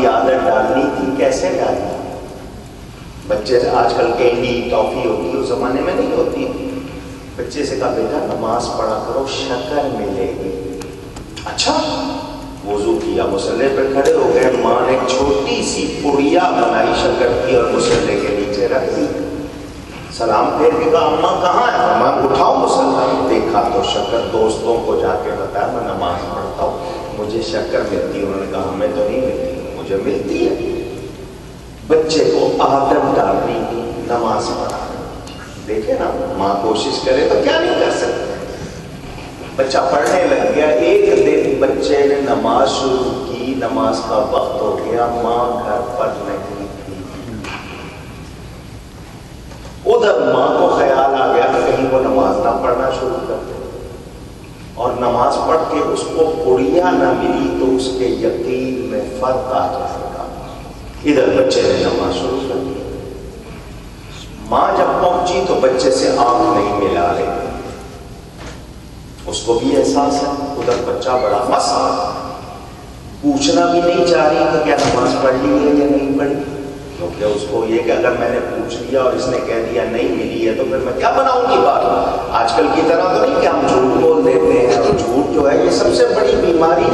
کی عادت ڈالنی تھی، کیسے ڈالنی؟ بچے آج کل کینڈی ٹافی ہوتی ہے، اس زمانے میں نہیں ہوتی. بچے سے کہا بیٹا نماز پڑھا کرو، شکر ملے گی. اچھا. وضو کیا، مصلی پہ کھڑے ہو گئے. ماں نے چھوٹی سی پڑیا بنائی شکر کی اور مصلی کے نیچے رکھ دی. سلام پھیر کے کہا اماں کہاں ہے؟ اماں اٹھاؤ مصلی. دیکھا تو شکر، دوستوں کو جا کے بتایا میں نماز پڑھتا ہوں، مجھے شکر ملتی ہے. انہوں نے کہا ہمیں تو نہیں ملتی، مجھے ملتی ہے. بچے کو عادت ڈالنی تھی نماز پڑھا. دیکھیں نا، ماں کوشش کرے تو کیا نہیں کر سکتے. بچہ پڑھنے لگ گیا. ایک دن بچے نے نماز شروع کی، نماز کا وقت ہو گیا، ماں گھر پر نہیں تھی. ادھر ماں کو خیال آ گیا کہیں وہ نماز نہ پڑھنا شروع کر دے، اور نماز پڑھ کے اس کو پڑیا نہ ملی تو اس کے یقین میں فرق آ جائے گا. ادھر بچے نے نماز شروع کر دی. ماں جب پہنچی تو بچے سے آنکھ نہیں ملا رہی. اس کو بھی احساس ہے. ادھر بچہ بڑا مست، پوچھنا بھی نہیں چاہ رہی کہ کیا نماز پڑھ لی ہے یا نہیں پڑھی، کیونکہ اس کو یہ کہ اگر میں نے پوچھ لیا اور اس نے کہہ دیا نہیں ملی ہے تو پھر میں کیا بناؤں گی بات. آج کل کی طرح تو نہیں کہ ہم جھوٹ بول دیتے ہیں، اور جھوٹ جو ہے یہ سب سے بڑی بیماری.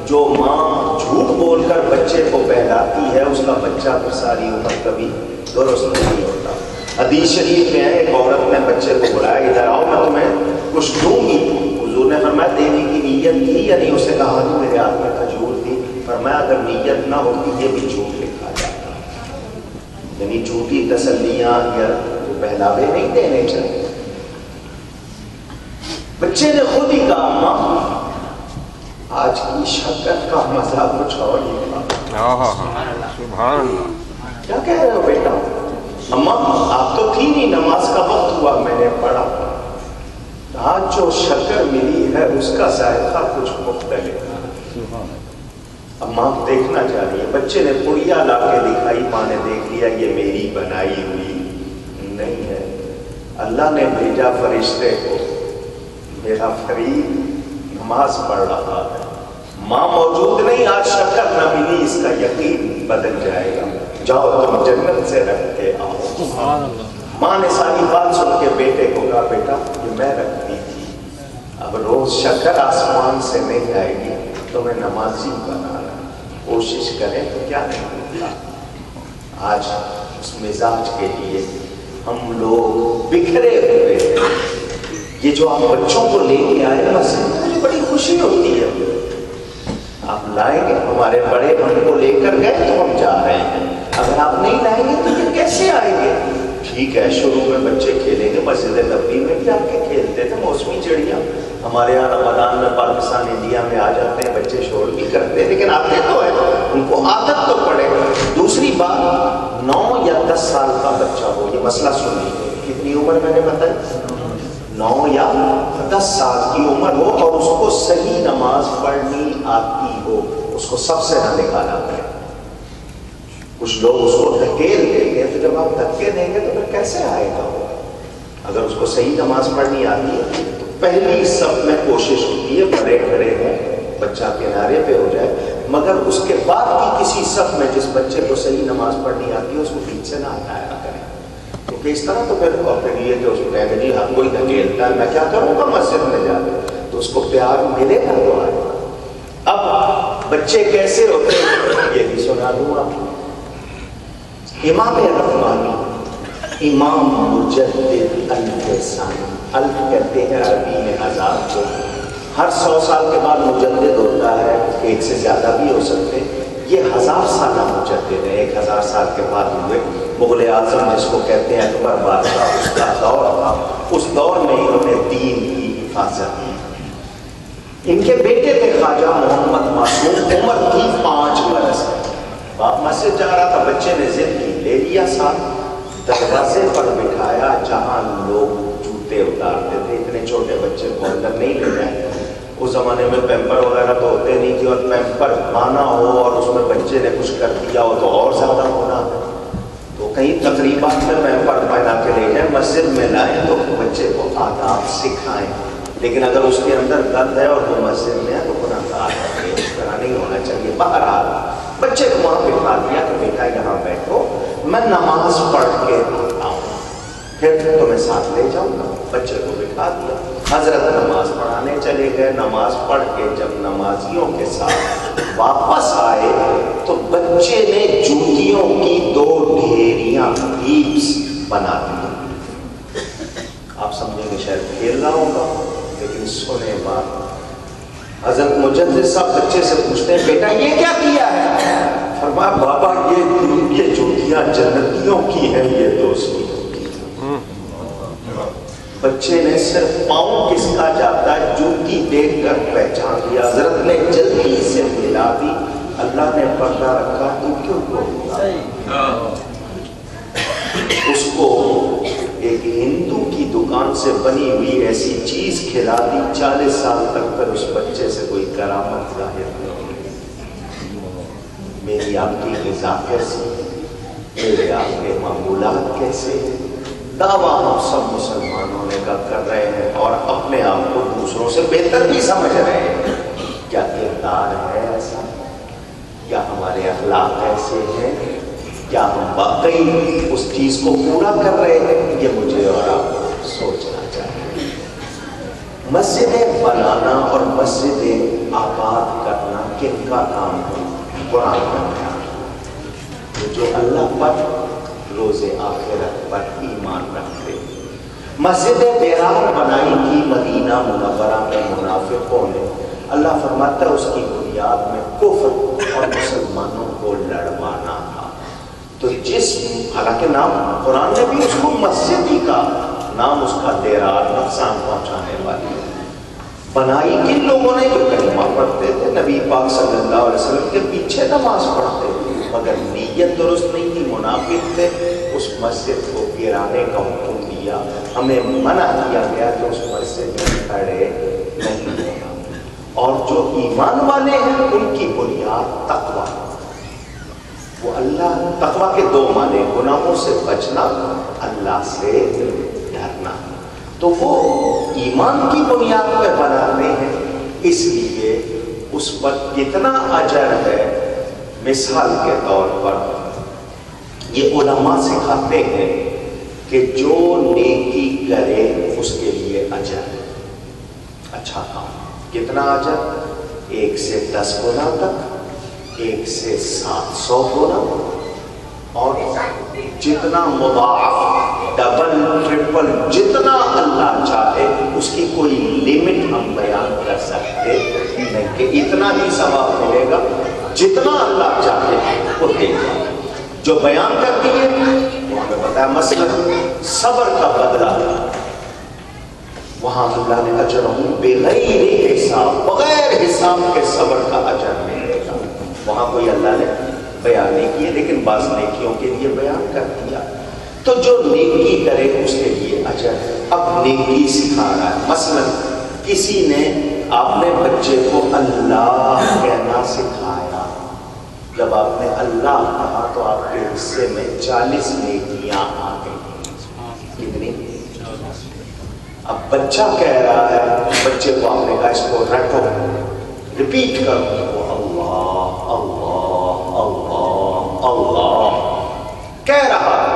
جو ماں جھوٹ بول کر بچے کو بہلاتی ہے اس کا بچہ پھر ساری عمر کبھی درست نہیں ہوتا. حدیث شریف میں ہے ایک عورت نے بچے کو بلایا، ادھر آؤ میں تمہیں کچھ دوں گی. حضور نے فرمایا دینے کی نیت تھی یا نہیں؟ اسے کہا کہ میرے ہاتھ میں کھجور تھی. فرمایا اگر نیت نہ ہوتی یہ بھی جھوٹ لکھا جاتا. یعنی جھوٹی تسلیاں یا بہلاوے نہیں دینے چاہیے. بچے نے خود ہی کہا ماں آج کی شکر کا مزہ کچھ اور ہی تھا. سبحان اللہ. کیا کہہ رہے ہو بیٹا؟ اماں آپ تو تھی نہیں، نماز کا وقت ہوا میں نے پڑھا. آج جو شکر ملی ہے اس کا ذائقہ کچھ مختلف ہے. اب ماں دیکھنا چاہ رہی ہے. بچے نے پڑیا لا کے دکھائی، ماں نے دیکھ لیا یہ میری بنائی ہوئی نہیں ہے، اللہ نے بھیجا فرشتے کو، میرا فرید نماز پڑھ رہا ہے. ماں موجود نہیں، آج شکر نہ ملی، اس کا یقین بدل جائے گا. جاؤ تم جنت سے رکھ کے آؤ. ماں نے ساری بات سن کے بیٹے کو کہا بیٹا یہ میں رکھتی تھی، اب روز شکر آسمان سے نہیں آئے گی، تمہیں نمازی بنانا. کوشش کریں تو کیا نہیں ہوتا. آج اس مزاج کے لیے ہم لوگ بکھرے ہوئے ہیں. یہ جو آپ بچوں کو لے کے آئے بس مجھے بڑی خوشی ہوتی ہے. آپ لائیں گے، ہمارے بڑے ہم کو لے کر گئے تو ہم جا رہے ہیں. اگر آپ نہیں لائیں گے تو یہ کیسے آئیں گے؟ ٹھیک ہے شروع میں بچے کھیلیں گے، مسجد نبوی میں بھی آپ کے کھیلتے تھے. موسمی چڑیاں ہمارے یہاں رمضان میں پاکستان انڈیا میں آ جاتے ہیں، بچے شور بھی کرتے ہیں لیکن آتے تو ہے، ان کو عادت تو پڑے. دوسری بات 9 یا 10 سال کا بچہ ہو، یہ مسئلہ سن لیجیے. کتنی عمر میں نے بتائی؟ 9 یا 10 سال کی عمر ہو اور اس کو صحیح نماز پڑھنی آتی ہو، اس کو سب سے نہ نکالا کرے. کچھ لوگ اس کو دھکیل دیں گے، تو جب آپ دھکے دیں گے تو پھر کیسے آئے گا وہ؟ اگر اس کو صحیح نماز پڑھنی آتی ہے تو پہلی صف میں کوشش ہوتی ہے بڑے کھڑے ہوں، بچہ کنارے پہ ہو جائے، مگر اس کے بعد کی کسی صف میں جس بچے کو صحیح نماز پڑھنی آتی ہے اس کو پیچھے سے نہ ہٹایا کریں. کیونکہ اس طرح تو پھر یہ کہ اس کو کہیں گے جی ہم کوئی دھکیلتا ہے میں کیا کروں گا مسجد میں جا کے، تو اس کو پیار ملے گا تو آئے گا. اب بچے کیسے ہوتے ہیں یہ بھی سنا دوں آپ. امام ربانی، امام مجدد الفسانی، الف کہتے ہیں عربی میں 1000 کو. ہر 100 سال کے بعد مجدد ہوتا ہے، ایک سے زیادہ بھی ہو سکتے. یہ 1000 سالہ مجدد ہے، 1000 سال کے بعد ہوئے. مغل اعظم جس کو کہتے ہیں اکبر بادشاہ، اس کا دور تھا. اس دور میں انہوں نے دین کی حفاظت کی. ان کے بیٹے تھے خواجہ محمد معصوم، عمر تھی 5 برس. باپ مسجد جا رہا تھا، بچے نے ضد کی، لے لیا ساتھ، دروازے پر بٹھایا جہاں لوگ جوتے اتارتے تھے. اتنے چھوٹے بچے کو اندر نہیں لے جائے. اس زمانے میں پیمپر وغیرہ تو ہوتے نہیں تھے، اور پیمپر بانا ہو اور اس میں بچے نے کچھ کر دیا ہو تو اور زیادہ ہونا. تو کہیں تقریبات میں پیمپر پہنا کے لے جائیں، مسجد میں لائیں تو بچے کو آداب سکھائیں. لیکن اگر اس کے اندر درد ہے اور وہ مسجد میں ہے تو گناہ گار ہے، اس طرح نہیں ہونا چاہیے. بہرحال بچے کو وہاں بٹھا دیا کہ بیٹا یہاں بیٹھو، میں نماز پڑھ کے آتا ہوں، پھر تمہیں ساتھ لے جاؤں گا۔ بچے کو بٹھا دیا، حضرت نماز پڑھانے چلے گئے۔ نماز پڑھ کے جب نمازیوں کے ساتھ واپس آئے تو بچے نے جوتیوں کی 2 ڈھیریاں ہیپس بنا دی۔ آپ سمجھیں گے شاید کھیل رہا ہوگا، لیکن سنے بات، حضرت مجدد صاحب بچے سے پوچھتے ہیں بیٹا یہ کیا کیا ہے؟ فرمایا بابا یہ جوتیاں جنتیوں کی ہیں، یہ دوستی۔ بچے نے صرف پاؤں کس کا جاتا ہے جوتی دیکھ کر پہچان لیا۔ حضرت نے جلدی سے ملا دی، اللہ نے پردہ رکھا تو کیوں بولتا؟ اس کو ایک ہندو کی دکان سے بنی ہوئی ایسی چیز کھلا دی، 40 سال تک پھر اس بچے سے کوئی کرامت ظاہر نہیں ہوئی۔ میری آپ کی غذا کیسی، میرے آپ کے معمولات کیسے، دعویٰ ہم سب مسلمانوں نے کا کر رہے ہیں اور اپنے آپ کو دوسروں سے بہتر بھی سمجھ رہے ہیں۔ کیا کردار ہے ایسا؟ کیا ہمارے اخلاق ایسے ہیں؟ کیا ہم واقعی اس چیز کو پورا کر رہے ہیں؟ یہ مجھے اور آپ کو سوچنا چاہیے۔ مسجدیں بنانا اور مسجدیں آباد کرنا کن کا کام ہے؟ قرآن کا بیان، جو اللہ پر روز آخرت پر ایمان رکھتے۔ مسجد بیرار بنائی تھی مدینہ منورہ میں منافقوں نے، اللہ فرماتا ہے اس کی بنیاد میں کفر اور مسلمانوں کو لڑوانا تھا۔ تو حالانکہ نام قرآن نے بھی اس کو مسجد ہی کا نام، اس کا بیرار نقصان پہنچانے والی بنائی کن لوگوں نے؟ جو کلمہ پڑھتے تھے، نبی پاک صلی اللہ علیہ وسلم کے پیچھے نماز پڑھتے تھے، مگر نیت درست نہیں تھی، منافق تھے۔ اس مسجد کو گرانے کا حکم دیا، ہمیں منع کیا گیا کہ اس مسجد میں کھڑے نہیں ہونا۔ اور جو ایمان والے ہیں ان کی بنیاد تقویٰ، وہ اللہ، تقویٰ کے 2 معنی، گناہوں سے بچنا، اللہ سے ڈرنا۔ تو وہ ایمان کی بنیاد پہ بناتے ہیں، اس لیے اس پر کتنا اجر ہے۔ مثال کے طور پر یہ علماء سکھاتے ہیں کہ جو نیکی کرے اس کے لیے اجر، اچھا کام، کتنا اجر؟ 1 سے 10 گنا تک، 1 سے 700 گنا، اور جتنا مضاعف، ڈبل ٹرپل، جتنا اللہ چاہے، اس کی کوئی لمٹ ہم بیان کر سکتے نہیں کہ اتنا ہی ثواب ملے گا، جتنا اللہ چاہے وہ دے گا۔ جو بیان کر دیے وہ ہمیں بتایا، مثلا صبر کا بدلہ، وہاں اللہ نے اجرہم بغیر حساب، بغیر حساب کے صبر کا اجر ملے گا۔ وہاں کوئی اللہ نے بیان نہیں کیے، لیکن بعض نیکیوں کے لیے بیان کر دیا۔ تو جو نیکی کرے اس کے لیے اجر ہے۔ اب نیکی سکھا رہا ہے، مثلا کسی نے، آپ نے بچے کو اللہ کہنا سکھایا، جب آپ نے اللہ کہا تو آپ کے حصے میں 40 نیکیاں آ گئی۔ کتنی؟ اب بچہ کہہ رہا ہے، بچے کو آپ نے کہا اس کو رٹو، ریپیٹ کرو، اللہ اللہ اللہ اللہ کہہ رہا ہے۔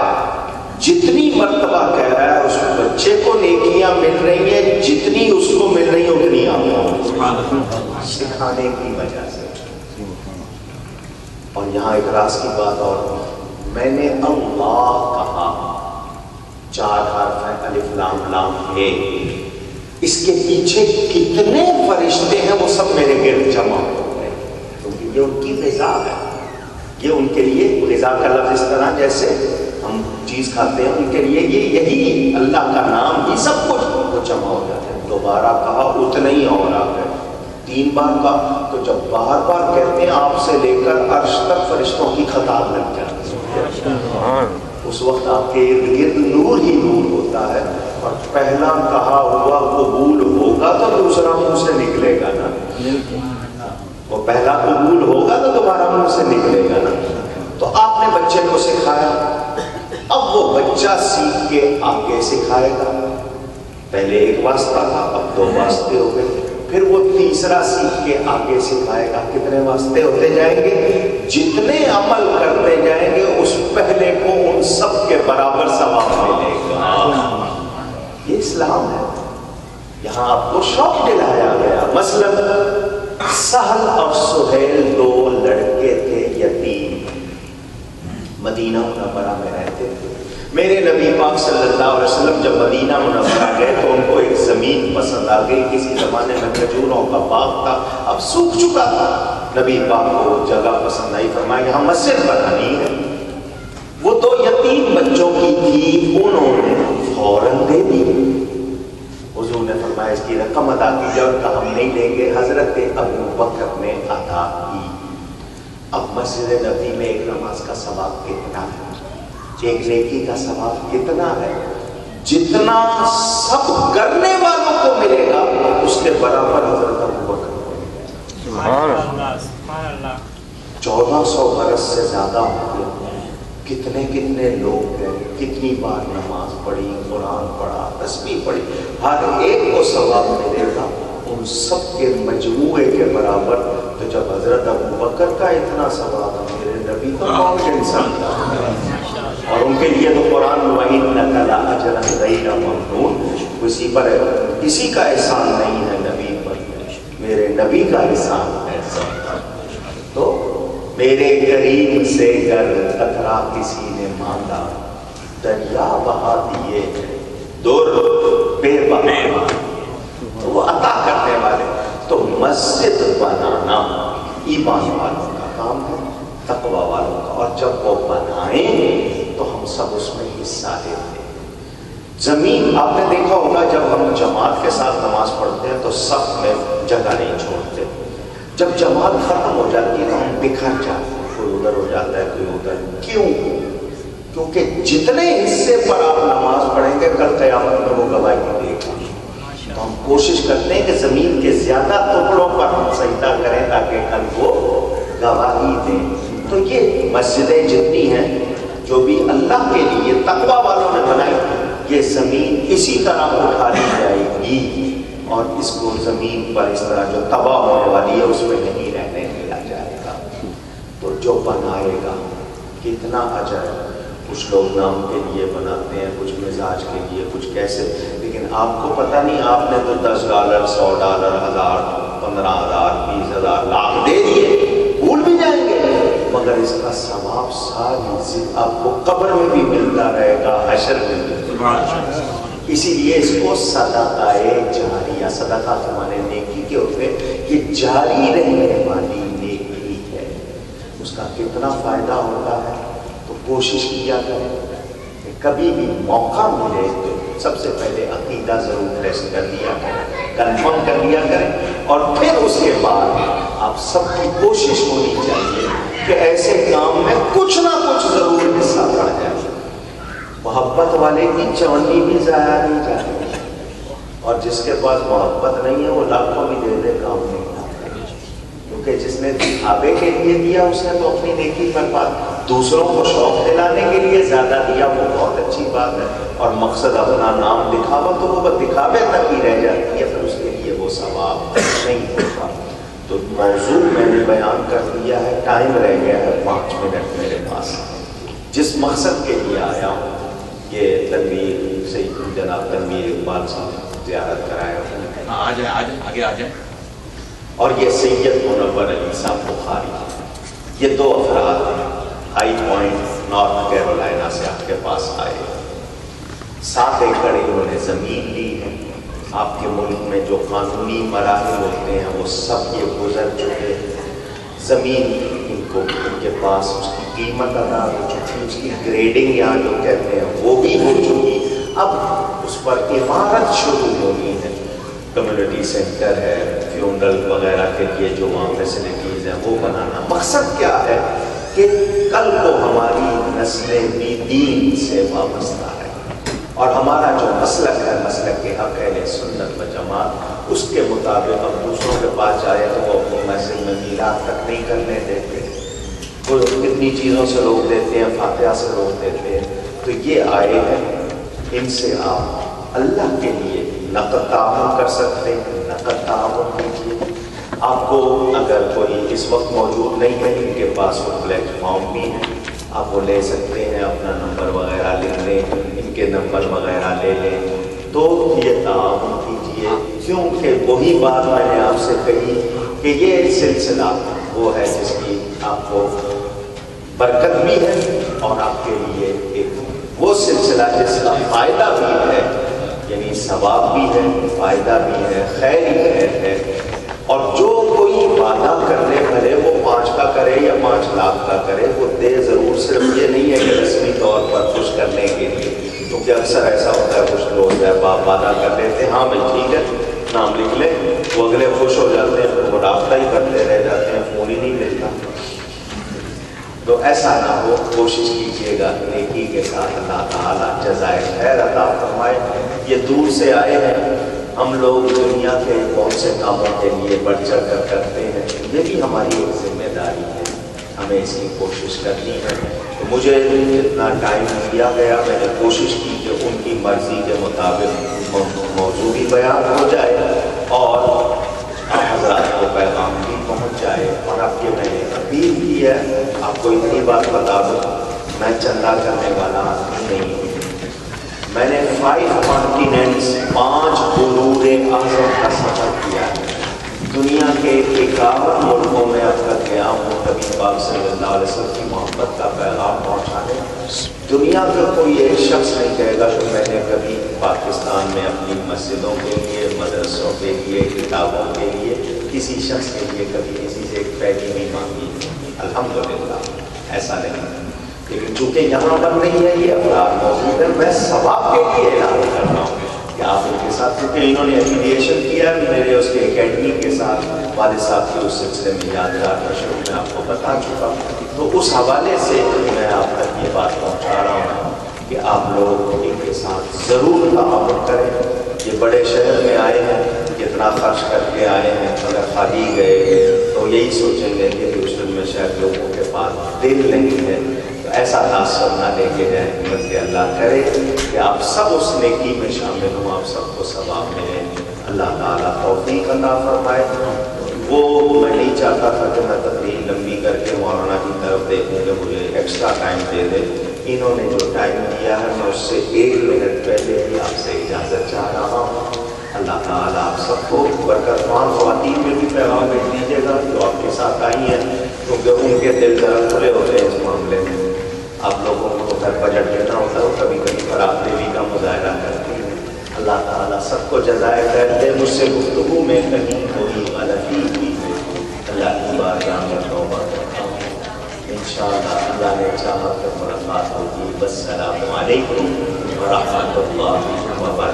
جتنی مرتبہ کہہ رہا ہے اس بچے کو نیکیاں مل رہی ہیں، جتنی اس کو مل رہی ہیں اتنی آپ سکھانے کی وجہ سے۔ اور یہاں ایک راز کی بات اور، میں نے اللہ کہا، 4 حرف ہیں، الف لام لام ہے، اس کے پیچھے کتنے فرشتے ہیں وہ سب میرے گرد جمع ہو گئے، کیونکہ یہ ان کی غذا ہے۔ یہ ان کے لیے غذا کا لفظ اس طرح جیسے ہم چیز کھاتے ہیں، ان کے لیے یہی اللہ کا نام ہی سب کچھ وہ جمع ہو جاتے ہیں۔ دوبارہ کہا اتنا ہی اور آ گئے، 3 بار کہا، تو جب بار بار کہتے ہیں آپ سے لے کر عرش تک فرشتوں کی قطار لگ جاتی ہے، اس وقت آپ کے ارد گرد نور ہی نور ہوتا ہے۔ اور پہلا کہا ہوا قبول ہوگا تو دوسرا منہ سے نکلے گا نا، وہ پہلا قبول ہوگا تو دوبارہ منہ سے نکلے گا نا۔ تو آپ نے بچے کو سکھایا، اب وہ بچہ سیکھ کے آگے سکھائے گا۔ پہلے 1 واسطہ تھا، اب 2 واسطے ہو گئے، پھر وہ تیسرا سیکھ کے آگے سکھائے گا۔ کتنے واسطے ہوتے جائیں گے؟ جتنے عمل کرتے جائیں گے اس پہلے کو ان سب کے برابر ثواب ملے گا. یہ اسلام ہے. یہاں آپ کو شوق دلایا گیا. مثلا سہل اور سہیل دو لڑکے تھے یتیم, مدینہ منورہ میں رہتے تھے. میرے نبی پاک صلی اللہ علیہ وسلم جب مدینہ منورہ گئے تو ان کو ایک زمین پسند آ گئی. کسی زمانے میں کھجوروں کا باغ تھا, اب سوکھ چکا تھا. نبی پاک کو جگہ پسند آئی, فرمایا یہاں مسجد بنانی ہے. وہ دو یتیم بچوں کی تھی, انہوں نے فوراً دے دی. حضور نے فرمایا اس کی رقم ادا کی اور کہا ہم نہیں لیں گے. حضرت ابو بکر نے ادا کی. اب مسجد نبی میں ایک نماز کا ثواب کتنا ہے, ایک نیکی کا ثواب کتنا ہے؟ جتنا سب کرنے والوں کو ملے گا اس کے برابر حضرت ابو بکر کو ملے گا. 1400 برس سے زیادہ ہو گئے. کتنے کتنے لوگ ہیں, کتنی بار نماز پڑھی, قرآن پڑھا, تسبیح پڑھی, ہر ایک کو ثواب ملے گا ان سب کے مجموعے کے برابر. تو جب حضرت ابو بکر کا اتنا ثواب ہے, میرے نبی کا کون انسان تھا. اور ان کے لیے تو قرآن وَإِنَّكَ لَأَجْرًا غَيْرَ مَمْنُونٍ, کسی پر کسی کا احسان نہیں ہے نبی پر, میرے نبی کا احسان ہے سب پر. تو میرے کریم سے گر قطرہ کسی نے مانگا, دریا بہا دیے در بے بہا, تو وہ عطا کرنے والے. تو مسجد بنانا ایمان والوں کا کام ہے, تقوی والوں کا. اور جب وہ بنائیں تو ہم سب اس میں حصہ لیتے ہیں. زمین آپ نے دیکھا ہوگا, جب ہم جماعت کے ساتھ نماز پڑھتے ہیں تو صف میں جگہ نہیں چھوڑتے. جب جماعت ختم ہو جاتی ہے تو ہم بکھر جاتے ہیں, کوئی ادھر ہو جاتا ہے, کوئی ادھر. کیوں؟ کیونکہ جتنے حصے پر آپ نماز پڑھیں گے کل قیامت میں وہ گواہی دے گا. تو ہم کوشش کرتے ہیں کہ زمین کے زیادہ ٹکڑوں پر ہم سجدہ کریں تاکہ کل وہ گواہی دیں. تو یہ مسجدیں جتنی ہیں جو بھی اللہ کے لیے تقوی والوں نے بنائی, یہ زمین اسی طرح اٹھائی جائے گی اور اس کو زمین پر اس طرح جو تباہ ہونے والی ہے اس میں نہیں رہنے دیا جائے گا. تو جو بنائے گا کتنا اجر ہے. کچھ لوگ نام کے لیے بناتے ہیں, کچھ مزاج کے لیے, کچھ کیسے. لیکن آپ کو پتہ نہیں, آپ نے تو $10, $100, 1000, 15,000, 20,000, لاکھ دے دیے, بھول بھی جائیں گے, مگر اس کا ثواب ساری آپ کو قبر میں بھی ملتا رہے گا, حشر میں بھی. اسی لیے اس کو صدقہ جاریہ, صدقہ کے معنی نیکی کے ہوتے ہیں, یہ جاری رہنے والی نیکی ہے. اس کا کتنا فائدہ ہوتا ہے. تو کوشش کیا کریں کہ کبھی بھی موقع ملے تو سب سے پہلے عقیدہ ضرور ٹیسٹ کر لیا کریں, کنفرم کر لیا کریں, اور پھر اس کے بعد آپ سب کی کوشش ہونی چاہیے کہ ایسے کام میں کچھ نہ کچھ ضرور حصہ پڑ جائے. محبت والے کی چونی بھی ضائع نہیں جائے, اور جس کے پاس محبت نہیں ہے وہ لاکھوں بھی دے دے کام نہیں آتا, کیونکہ جس نے دکھاوے کے لیے دیا اس نے تو اپنی نیکی پر بات, دوسروں کو شوق دلانے کے لیے زیادہ دیا وہ بہت اچھی بات ہے, اور مقصد اپنا نام دکھاوا تو وہ دکھاوے تک ہی رہ جاتی ہے, پھر اس کے لیے وہ ثواب نہیں ہوتا. تو موضوع میں نے بیان کر دیا ہے, ٹائم رہ گیا ہے 5 منٹ میرے پاس. جس مقصد کے لیے آیا ہوں, یہ تنویر سے جناب تنویر اقبال صاحب زیارت کرایا ہوں, آگے آ جائیں. اور یہ سید منور علی صاحب بخاری, یہ 2 افراد ہیں, ہائی پوائنٹ نارتھ کیرولائنا سے آپ کے پاس آئے. 7 ایکڑ انہوں نے زمین لی ہے. آپ کے ملک میں جو قانونی مراحل ہوتے ہیں وہ سب یہ گزر چکے. زمین ان کو ان کے پاس اس کی قیمت ادا ہو چکی, اس کی گریڈنگ یہاں جو کہتے ہیں وہ بھی ہو چکی. اب اس پر عمارت شروع ہونی ہے, کمیونٹی سینٹر ہے, فیونرل وغیرہ کے لیے جو وہاں فیسلٹیز ہیں وہ بنانا. مقصد کیا ہے کہ کل کو ہماری نسلیں بھی دین سے وابستہ ہے, اور ہمارا جو مسلک ہے, مسلک کے حق اہل سنت و جماعت, اس کے مطابق ہم دوسروں کے پاس جائے تو وہ اپنی مسجد میں میلاد تک نہیں کرنے دیتے. وہ کتنی چیزوں سے روک دیتے ہیں, فاتحہ سے روک دیتے ہیں. تو یہ آئے ہیں, ان سے آپ اللہ کے لیے نقد تعاون کر سکتے ہیں, نقد تعاون کیجیے. آپ کو اگر کوئی اس وقت موجود نہیں ہے، ان کے پاس وہ پلیٹ فارم بھی ہے، آپ وہ لے سکتے ہیں، اپنا نمبر وغیرہ لکھ لیں، ان کے نمبر وغیرہ لے لیں، تو یہ تعاون کیجیے، کیونکہ وہی بات میں نے آپ سے کہی کہ یہ سلسلہ وہ ہے جس کی آپ کو برکت بھی ہے اور آپ کے لیے ایک وہ سلسلہ جس کا فائدہ بھی ہے، یعنی ثواب بھی ہے، فائدہ بھی ہے، خیر ہی خیر ہے۔ اور جو کوئی وعدہ کرنے بھلے وہ 5 کا کرے یا 5 لاکھ کا کرے، وہ دے ضرور، صرف یہ نہیں ہے کہ رسمی طور پر خوش کرنے کے لیے، کیونکہ اکثر ایسا ہوتا ہے کچھ لوگ باپ وعدہ کر لیتے ہیں، ہاں بھائی ٹھیک ہے نام لکھ لیں، وہ اگلے خوش ہو جاتے ہیں، پھر وہ رابطہ ہی کرتے رہ جاتے ہیں، فون ہی نہیں ملتا۔ تو ایسا نہ ہو، کوشش کیجیے گا نیکی کے ساتھ، اللہ تعالیٰ جزائے خیر عطا فرمائے۔ یہ دور سے آئے ہیں، ہم لوگ دنیا کے بہت سے کاموں کے لیے بڑھ چڑھ کر کرتے ہیں، یہ بھی ہماری ایک ذمہ داری ہے، ہمیں اس کی کوشش کرنی ہے۔ تو مجھے جتنا ٹائم دیا گیا میں نے کوشش کی کہ ان کی مرضی کے مطابق موضوع بھی بیان ہو جائے اور آپ حضرات کو پیغام بھی پہنچ جائے۔ اور آپ یہ میں نے اپیل کی ہے، آپ کو اتنی بات بتا دوں، میں چندہ کرنے والا آدمی نہیں ہوں، میں نے 5 کانٹیننٹس 5 بلور اعظم کا سفر کیا ہے، دنیا کے 51 ملکوں میں اب تک گیا ہوں، نبی پاک صلی اللہ علیہ وسلم کی محبت کا پیغام پہنچانے۔ دنیا کا کوئی ایک شخص نہیں کہے گا کہ میں نے کبھی پاکستان میں اپنی مسجدوں کے لیے، مدرسوں کے لیے، کتابوں کے لیے، کسی شخص کے لیے کبھی کسی سے ایک پیسہ نہیں مانگی، الحمدللہ ایسا نہیں۔ لیکن چونکہ یہاں پر نہیں ہے یہ افراد موجود ہے، میں ثواب کے لیے اعلان کر رہا ہوں کہ آپ ان کے ساتھ، کیونکہ انہوں نے ایفیلیشن کیا ہے میرے اس کے اکیڈمی کے ساتھ، والد صاحب کی اس سلسلے میں یادگار مشہور میں آپ کو بتا چکا ہوں، تو اس حوالے سے میں آپ تک یہ بات پہنچا رہا ہوں کہ آپ لوگ ان کے ساتھ ضرور تعاون کریں۔ یہ بڑے شہر میں آئے ہیں، کتنا خرچ کر کے آئے ہیں، اگر خالی گئے تو یہی سوچیں گے کہ ہیوسٹن میں شاید لوگوں کے پاس دل نہیں ہے، ایسا تاثر نہ لے کے جائیں، بلکہ اللہ کرے کہ آپ سب اس نیکی میں شامل ہوں، آپ سب کو ثواب ملے، اللہ تعالیٰ توفیق عطا فرمائے۔ وہ میں نہیں چاہتا تھا کہ میں تقریر لمبی کر کے مولانا کی طرف دیکھوں کہ مجھے ایکسٹرا ٹائم دے دے، انہوں نے جو ٹائم دیا ہے میں اس سے 1 منٹ پہلے ہی آپ سے اجازت چاہ رہا ہوں۔ اللہ تعالیٰ آپ سب کو برکتمان، خواتین میں بھی پیغام بھیج دیجیے گا جو آپ کے ساتھ آئی ہیں، کیونکہ ان کے دل ذرا کھلے ہوتے ہیں اس معاملے میں۔ آپ لوگوں کو اگر بجٹ دینا ہوتا ہے کبھی کبھی خراب دیوی کا مظاہرہ کرتی ہے۔ اللہ تعالیٰ سب کو جزائے خیر دے۔ مجھ سے گفتگو میں کہیں کوئی غلطی ہوئی ہے اللہ کی بارگاہ میں توبہ کرتا ہوں، انشاءاللہ اللہ نے چاہا تو ملاقات ہوگی۔ والسلام علیکم ورحمۃ اللہ وبرکاتہ۔